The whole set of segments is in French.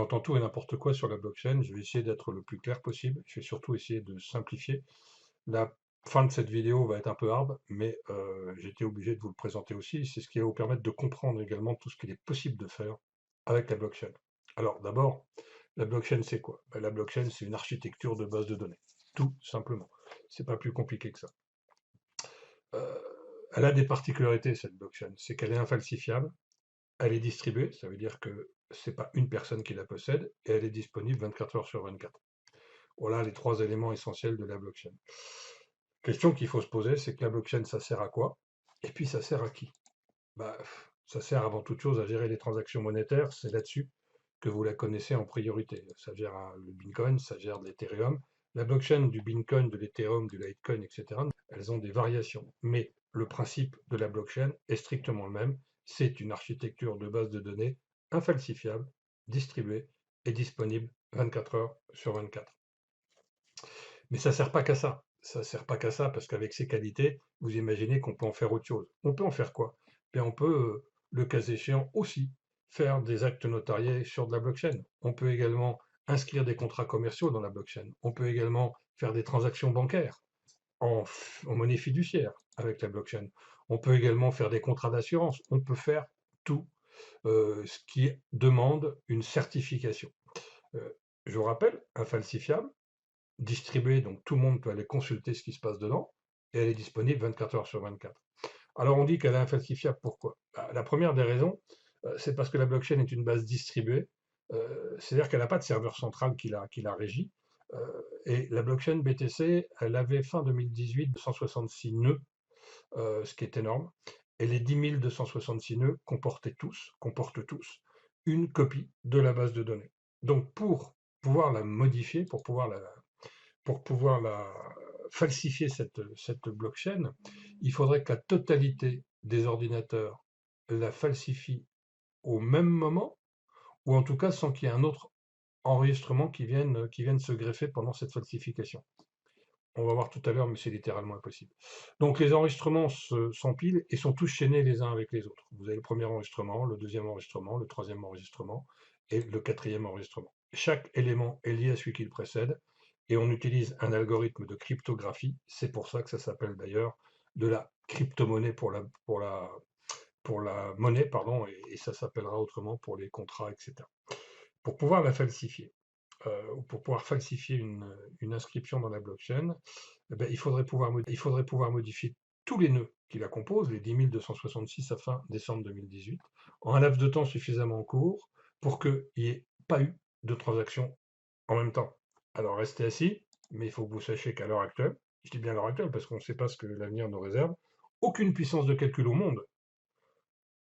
entend tout et n'importe quoi sur la blockchain. Je vais essayer d'être le plus clair possible. Je vais surtout essayer de simplifier. La fin de cette vidéo va être un peu hard, mais j'étais obligé de vous le présenter aussi. C'est ce qui va vous permettre de comprendre également tout ce qu'il est possible de faire avec la blockchain. Alors d'abord, la blockchain c'est quoi? Ben, la blockchain c'est une architecture de base de données, tout simplement. C'est pas plus compliqué que ça. Euh, Elle a des particularités cette blockchain, c'est qu'elle est infalsifiable, elle est distribuée, ça veut dire que c'est pas une personne qui la possède, et elle est disponible 24 heures sur 24. Voilà les trois éléments essentiels de la blockchain. Question qu'il faut se poser, c'est que la blockchain, ça sert à quoi? Et puis ça sert à qui? Bah, ça sert avant toute chose à gérer les transactions monétaires, c'est là-dessus que vous la connaissez en priorité. Ça gère le Bitcoin, ça gère de l'Ethereum. La blockchain du Bitcoin, de l'Ethereum, du Litecoin, etc., elles ont des variations. Mais le principe de la blockchain est strictement le même. C'est une architecture de base de données infalsifiable, distribuée et disponible 24 heures sur 24. Mais ça ne sert pas qu'à ça. Ça ne sert pas qu'à ça, parce qu'avec ces qualités, vous imaginez qu'on peut en faire autre chose. On peut en faire quoi? Bien, on peut, le cas échéant, aussi faire des actes notariés sur de la blockchain. On peut également inscrire des contrats commerciaux dans la blockchain. On peut également faire des transactions bancaires en monnaie fiduciaire avec la blockchain. On peut également faire des contrats d'assurance. On peut faire tout ce qui demande une certification. Euh, je vous rappelle, infalsifiable, distribuée, donc tout le monde peut aller consulter ce qui se passe dedans, et elle est disponible 24 heures sur 24. Alors on dit qu'elle est infalsifiable, pourquoi? Bah, la première des raisons, c'est parce que la blockchain est une base distribuée, c'est-à-dire qu'elle n'a pas de serveur central qui la régit, et la blockchain BTC, elle avait fin 2018 266 nœuds, ce qui est énorme, et les 10 266 nœuds comportent tous une copie de la base de données. Donc pour pouvoir la modifier, pour pouvoir falsifier cette blockchain, il faudrait que la totalité des ordinateurs la falsifient au même moment, ou en tout cas sans qu'il y ait un autre enregistrement qui vienne se greffer pendant cette falsification. On va voir tout à l'heure, mais c'est littéralement impossible. Donc les enregistrements s'empilent et sont tous chaînés les uns avec les autres. Vous avez le premier enregistrement, le deuxième enregistrement, le troisième enregistrement et le quatrième enregistrement. Chaque élément est lié à celui qui le précède et on utilise un algorithme de cryptographie. C'est pour ça que ça s'appelle d'ailleurs de la crypto-monnaie pour la monnaie, pardon, et ça s'appellera autrement pour les contrats, etc. Pour pouvoir la falsifier, ou pour pouvoir falsifier une inscription dans la blockchain, eh ben, il faudrait pouvoir modifier tous les nœuds qui la composent, les 10 266 à fin décembre 2018, en un laps de temps suffisamment court pour qu'il n'y ait pas eu de transaction en même temps. Alors restez assis, mais il faut que vous sachiez qu'à l'heure actuelle, je dis bien à l'heure actuelle parce qu'on ne sait pas ce que l'avenir nous réserve, aucune puissance de calcul au monde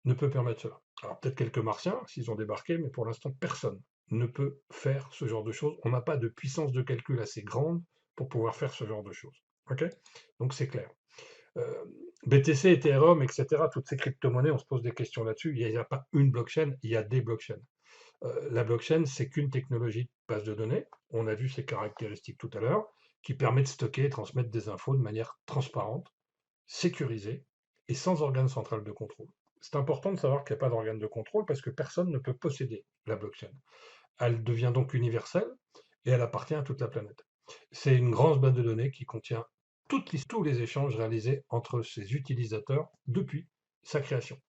ne peut permettre cela. Alors peut-être quelques martiens s'ils ont débarqué, mais pour l'instant personne ne peut faire ce genre de choses. On n'a pas de puissance de calcul assez grande pour pouvoir faire ce genre de choses. Ok? Donc c'est clair. Euh, BTC, Ethereum, etc., toutes ces crypto-monnaies, on se pose des questions là-dessus. Il n'y a pas une blockchain, il y a des blockchains. La blockchain, c'est qu'une technologie de base de données. On a vu ses caractéristiques tout à l'heure, qui permet de stocker et transmettre des infos de manière transparente, sécurisée et sans organe central de contrôle. C'est important de savoir qu'il n'y a pas d'organe de contrôle parce que personne ne peut posséder la blockchain. Elle devient donc universelle et elle appartient à toute la planète. C'est une grande base de données qui contient tous les échanges réalisés entre ses utilisateurs depuis sa création.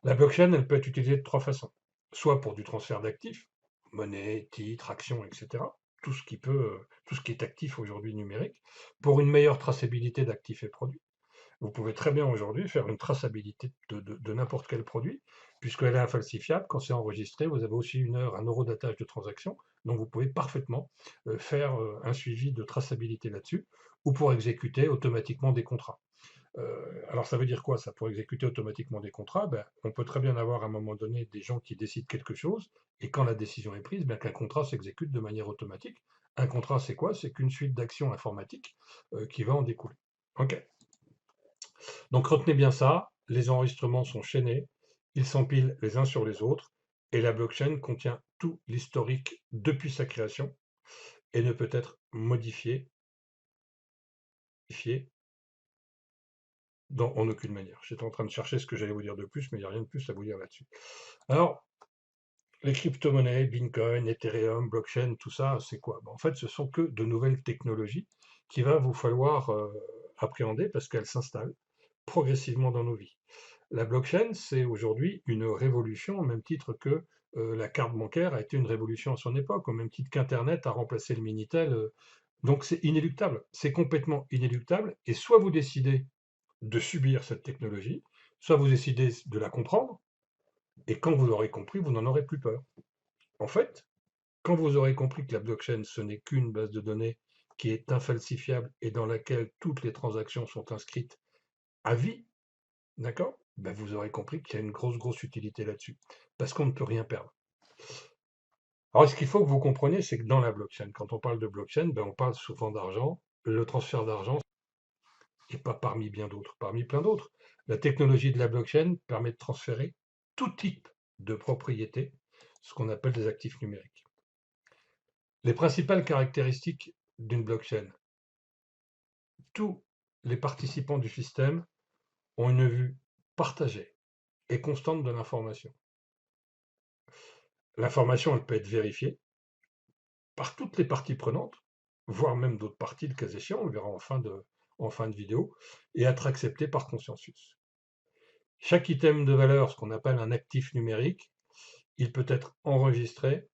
La blockchain, elle peut être utilisée de trois façons. Soit pour du transfert d'actifs, monnaie, titres, actions, etc. Tout ce qui est actif aujourd'hui numérique, pour une meilleure traçabilité d'actifs et produits. Vous pouvez très bien aujourd'hui faire une traçabilité de n'importe quel produit, puisqu'elle est infalsifiable. Quand c'est enregistré, vous avez aussi un horodatage de transaction. Donc vous pouvez parfaitement faire un suivi de traçabilité là-dessus, ou pour exécuter automatiquement des contrats. Alors ça veut dire quoi ça? Pour exécuter automatiquement des contrats, ben, on peut très bien avoir à un moment donné des gens qui décident quelque chose, et quand la décision est prise, ben, qu'un contrat s'exécute de manière automatique. Un contrat, c'est quoi? C'est qu'une suite d'actions informatiques qui va en découler. Ok. Donc retenez bien ça, les enregistrements sont chaînés, ils s'empilent les uns sur les autres, et la blockchain contient tout l'historique depuis sa création et ne peut être modifié en aucune manière. J'étais en train de chercher ce que j'allais vous dire de plus, mais il n'y a rien de plus à vous dire là-dessus. Alors, Les crypto-monnaies, Bitcoin, Ethereum, blockchain, tout ça, c'est quoi? En fait, ce sont que de nouvelles technologies qu'il va vous falloir appréhender parce qu'elles s'installent progressivement dans nos vies. La blockchain, c'est aujourd'hui une révolution au même titre que la carte bancaire a été une révolution à son époque, au même titre qu'Internet a remplacé le Minitel. Donc c'est inéluctable, c'est complètement inéluctable. Et soit vous décidez de subir cette technologie, soit vous décidez de la comprendre, et quand vous l'aurez compris, vous n'en aurez plus peur. En fait, quand vous aurez compris que la blockchain, ce n'est qu'une base de données qui est infalsifiable et dans laquelle toutes les transactions sont inscrites à vie, d'accord? Ben, vous aurez compris qu'il y a une grosse, grosse utilité là-dessus. Parce qu'on ne peut rien perdre. Alors, ce qu'il faut que vous compreniez, c'est que dans la blockchain, quand on parle de blockchain, ben, on parle souvent d'argent. Le transfert d'argent, et pas parmi bien d'autres, parmi plein d'autres. La technologie de la blockchain permet de transférer tout type de propriété, ce qu'on appelle des actifs numériques. Les principales caractéristiques d'une blockchain: tous les participants du système ont une vue partagée et constante de l'information. L'information, elle peut être vérifiée par toutes les parties prenantes, voire même d'autres parties, le cas échéant, on le verra en fin de vidéo, et être acceptée par consensus. Chaque item de valeur, ce qu'on appelle un actif numérique, il peut être enregistré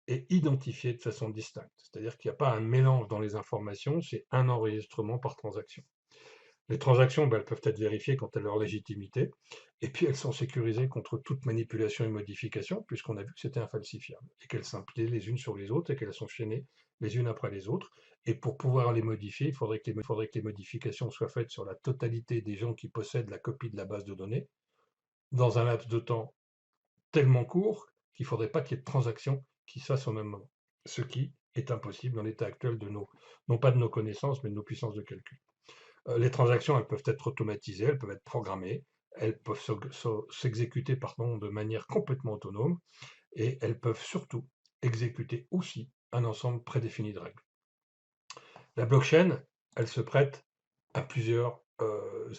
et identifié de façon distincte. C'est-à-dire qu'il n'y a pas un mélange dans les informations, c'est un enregistrement par transaction. Les transactions, ben, elles peuvent être vérifiées quant à leur légitimité, et puis elles sont sécurisées contre toute manipulation et modification, puisqu'on a vu que c'était infalsifiable, et qu'elles s'impliquaient les unes sur les autres, et qu'elles sont chaînées les unes après les autres. Et pour pouvoir les modifier, il faudrait que les modifications soient faites sur la totalité des gens qui possèdent la copie de la base de données, dans un laps de temps tellement court qu'il ne faudrait pas qu'il y ait de transactions qui se fassent au même moment. Ce qui est impossible dans l'état actuel de non pas de nos connaissances, mais de nos puissances de calcul. Les transactions, elles peuvent être automatisées, elles peuvent être programmées, elles peuvent s'exécuter de manière complètement autonome, et elles peuvent surtout exécuter aussi un ensemble prédéfini de règles. La blockchain, elle se prête à plusieurs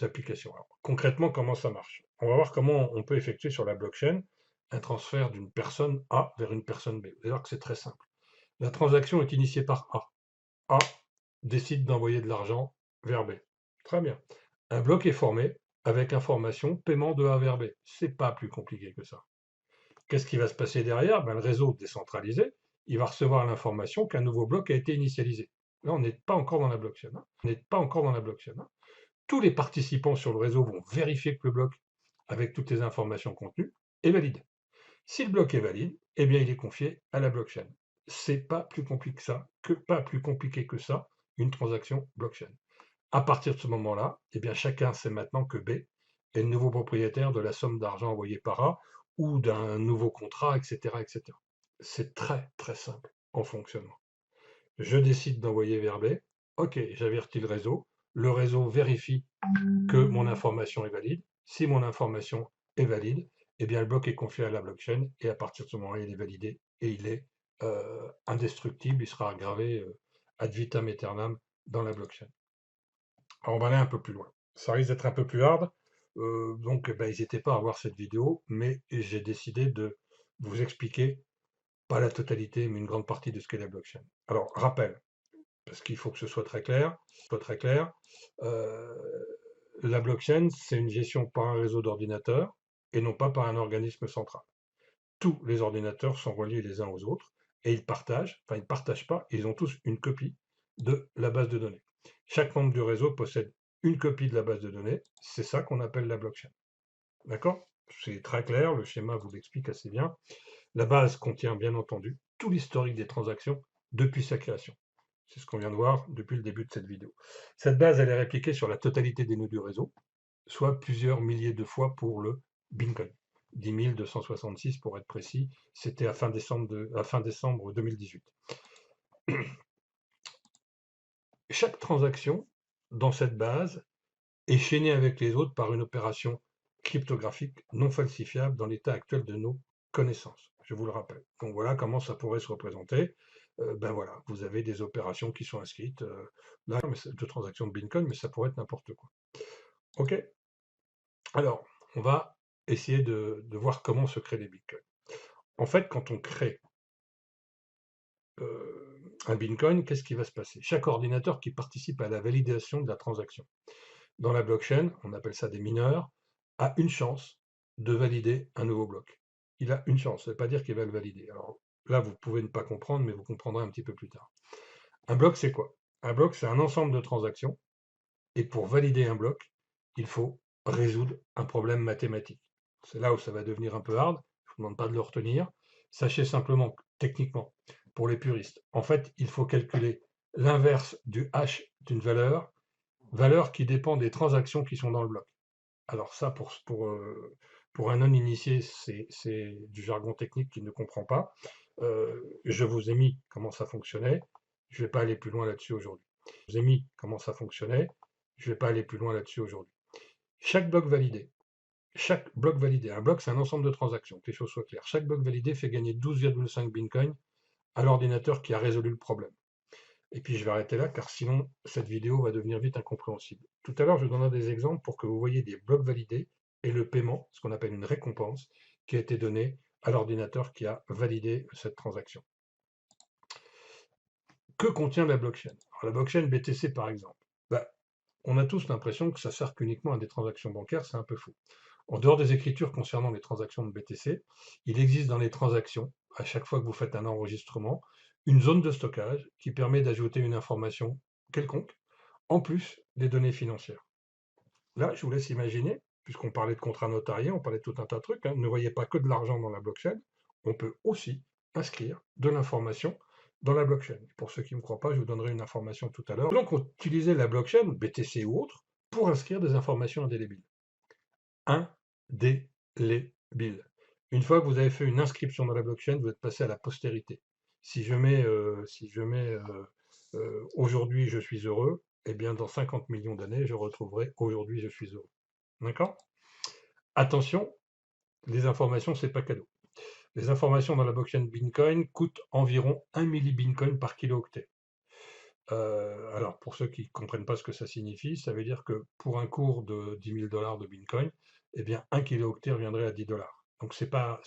applications. Alors, concrètement, comment ça marche? On va voir comment on peut effectuer sur la blockchain un transfert d'une personne A vers une personne B. Vous allez voir que c'est très simple. La transaction est initiée par A. A décide d'envoyer de l'argent vers B. Très bien. Un bloc est formé avec information paiement de A vers B. C'est pas plus compliqué que ça. Qu'est-ce qui va se passer derrière? Ben, le réseau décentralisé, il va recevoir l'information qu'un nouveau bloc a été initialisé. Là, on n'est pas encore dans la blockchain. On n'est pas encore dans la blockchain. Tous les participants sur le réseau vont vérifier que le bloc, avec toutes les informations contenues, est valide. Si le bloc est valide, eh bien, il est confié à la blockchain. C'est pas plus compliqué que ça, une transaction blockchain. À partir de ce moment-là, eh bien, chacun sait maintenant que B est le nouveau propriétaire de la somme d'argent envoyée par A ou d'un nouveau contrat, etc., etc. C'est très, très simple en fonctionnement. Je décide d'envoyer vers B. OK, j'avertis le réseau vérifie que mon information est valide. Si mon information est valide, eh bien, le bloc est confié à la blockchain et à partir de ce moment-là, il est validé et il est indestructible, il sera gravé ad vitam aeternam dans la blockchain. Alors, on va aller un peu plus loin. Ça risque d'être un peu plus hard, donc ben, n'hésitez pas à voir cette vidéo, mais j'ai décidé de vous expliquer, pas la totalité, mais une grande partie de ce qu'est la blockchain. Alors, rappel, parce qu'il faut que ce soit très clair, la blockchain, c'est une gestion par un réseau d'ordinateurs et non pas par un organisme central. Tous les ordinateurs sont reliés les uns aux autres et ils partagent pas, ils ont tous une copie de la base de données. Chaque membre du réseau possède une copie de la base de données, c'est ça qu'on appelle la blockchain. D'accord? C'est très clair, le schéma vous l'explique assez bien. La base contient bien entendu tout l'historique des transactions depuis sa création. C'est ce qu'on vient de voir depuis le début de cette vidéo. Cette base, elle est répliquée sur la totalité des nœuds du réseau, soit plusieurs milliers de fois pour le Bitcoin. 10 266 pour être précis, c'était à fin décembre 2018. Chaque transaction dans cette base est chaînée avec les autres par une opération cryptographique non falsifiable dans l'état actuel de nos connaissances. Je vous le rappelle. Donc voilà comment ça pourrait se représenter. Ben voilà, vous avez des opérations qui sont inscrites, là, de transactions de Bitcoin, mais ça pourrait être n'importe quoi. Ok? Alors, on va essayer de voir comment se créent les bitcoins. En fait, quand on crée un Bitcoin, qu'est-ce qui va se passer? Chaque ordinateur qui participe à la validation de la transaction. Dans la blockchain, on appelle ça des mineurs, a une chance de valider un nouveau bloc. Il a une chance, ça ne veut pas dire qu'il va le valider. Alors là, vous pouvez ne pas comprendre, mais vous comprendrez un petit peu plus tard. Un bloc, c'est quoi? Un bloc, c'est un ensemble de transactions, et pour valider un bloc, il faut résoudre un problème mathématique. C'est là où ça va devenir un peu hard, je ne vous demande pas de le retenir. Sachez simplement, techniquement, pour les puristes, en fait, il faut calculer l'inverse du hash d'une valeur qui dépend des transactions qui sont dans le bloc. Alors ça, pour un non-initié, c'est du jargon technique qui ne comprend pas. Je vous ai mis comment ça fonctionnait. Je ne vais pas aller plus loin là-dessus aujourd'hui. Je vous ai mis comment ça fonctionnait. Je ne vais pas aller plus loin là-dessus aujourd'hui. Chaque bloc validé, un bloc c'est un ensemble de transactions, que les choses soient claires. Chaque bloc validé fait gagner 12,5 Bitcoin à l'ordinateur qui a résolu le problème. Et puis je vais arrêter là, car sinon cette vidéo va devenir vite incompréhensible. Tout à l'heure, je donnerai des exemples pour que vous voyez des blocs validés et le paiement, ce qu'on appelle une récompense, qui a été donnée à l'ordinateur qui a validé cette transaction. Que contient la blockchain? Alors, la blockchain BTC par exemple, on a tous l'impression que ça sert qu'uniquement à des transactions bancaires, c'est un peu fou. En dehors des écritures concernant les transactions de BTC, il existe dans les transactions, à chaque fois que vous faites un enregistrement, une zone de stockage qui permet d'ajouter une information quelconque, en plus des données financières. Là, je vous laisse imaginer, puisqu'on parlait de contrat notarié, on parlait de tout un tas de trucs, ne voyez pas que de l'argent dans la blockchain, on peut aussi inscrire de l'information dans la blockchain. Pour ceux qui ne me croient pas, je vous donnerai une information tout à l'heure. Donc, on utilisait la blockchain, BTC ou autre, pour inscrire des informations indélébiles. Indélébile. Une fois que vous avez fait une inscription dans la blockchain, vous êtes passé à la postérité. Si je mets aujourd'hui je suis heureux, eh bien dans 50 millions d'années, je retrouverai aujourd'hui je suis heureux. D'accord? Attention, les informations, c'est pas cadeau. Les informations dans la blockchain Bitcoin coûtent environ 1 millibitcoin par kilo-octet. Alors, pour ceux qui ne comprennent pas ce que ça signifie, ça veut dire que pour un cours de 10 000 $ de Bitcoin, eh bien, 1 kilo-octet reviendrait à 10 $. Donc, c'est pas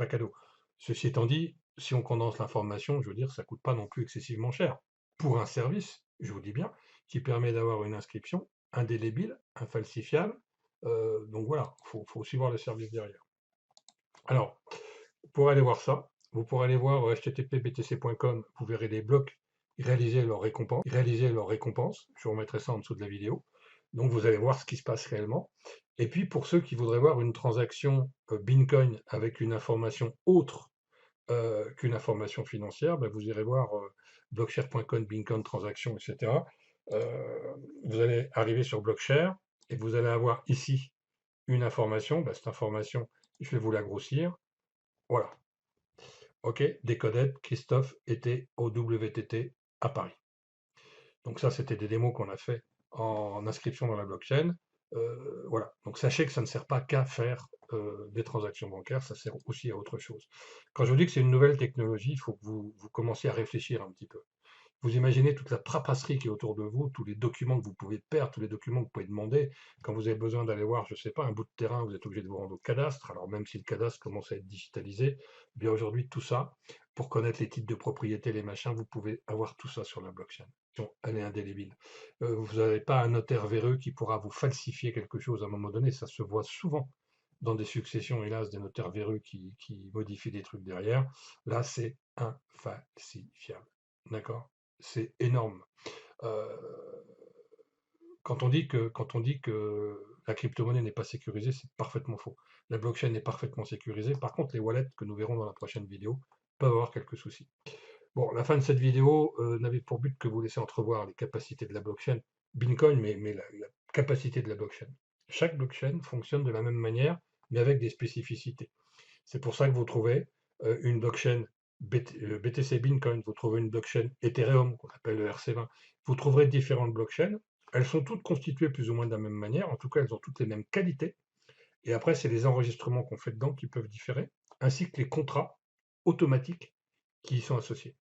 cadeau. Ceci étant dit, si on condense l'information, je veux dire, ça ne coûte pas non plus excessivement cher. Pour un service, je vous dis bien, qui permet d'avoir une inscription indélébile, infalsifiable. Donc voilà, il faut aussi voir le service derrière. Alors, pour aller voir ça, vous pourrez aller voir http://btc.com, vous verrez des blocs réaliser leurs récompenses. Je vous remettrai ça en dessous de la vidéo. Donc vous allez voir ce qui se passe réellement. Et puis pour ceux qui voudraient voir une transaction Bitcoin avec une information autre qu'une information financière, vous irez voir blockshare.com, Bitcoin transaction, etc. Vous allez arriver sur Blockshare et vous allez avoir ici une information. Cette information, je vais vous la grossir. Voilà. OK, Decoded, Christophe était au WTT à Paris. Donc ça, c'était des démos qu'on a fait en inscription dans la blockchain. Voilà. Donc sachez que ça ne sert pas qu'à faire des transactions bancaires, ça sert aussi à autre chose. Quand je vous dis que c'est une nouvelle technologie, il faut que vous commenciez à réfléchir un petit peu. Vous imaginez toute la papasserie qui est autour de vous, tous les documents que vous pouvez perdre, tous les documents que vous pouvez demander. Quand vous avez besoin d'aller voir, je ne sais pas, un bout de terrain, vous êtes obligé de vous rendre au cadastre. Alors même si le cadastre commence à être digitalisé, bien aujourd'hui, tout ça, pour connaître les titres de propriété, les machins, vous pouvez avoir tout ça sur la blockchain. Elle est indélébile. Vous n'avez pas un notaire véreux qui pourra vous falsifier quelque chose à un moment donné. Ça se voit souvent dans des successions, hélas, des notaires véreux qui modifient des trucs derrière. Là, c'est infalsifiable. D'accord? C'est énorme. Quand on dit que la crypto-monnaie n'est pas sécurisée, c'est parfaitement faux. La blockchain est parfaitement sécurisée. Par contre, les wallets que nous verrons dans la prochaine vidéo peuvent avoir quelques soucis. Bon, la fin de cette vidéo n'avait pour but que vous laisser entrevoir les capacités de la blockchain Bitcoin, mais la capacité de la blockchain. Chaque blockchain fonctionne de la même manière, mais avec des spécificités. C'est pour ça que vous trouvez une blockchain BTC Bitcoin, vous trouvez une blockchain Ethereum, qu'on appelle le RC20. Vous trouverez différentes blockchains. Elles sont toutes constituées plus ou moins de la même manière. En tout cas, elles ont toutes les mêmes qualités. Et après, c'est les enregistrements qu'on fait dedans qui peuvent différer, ainsi que les contrats automatiques qui y sont associés.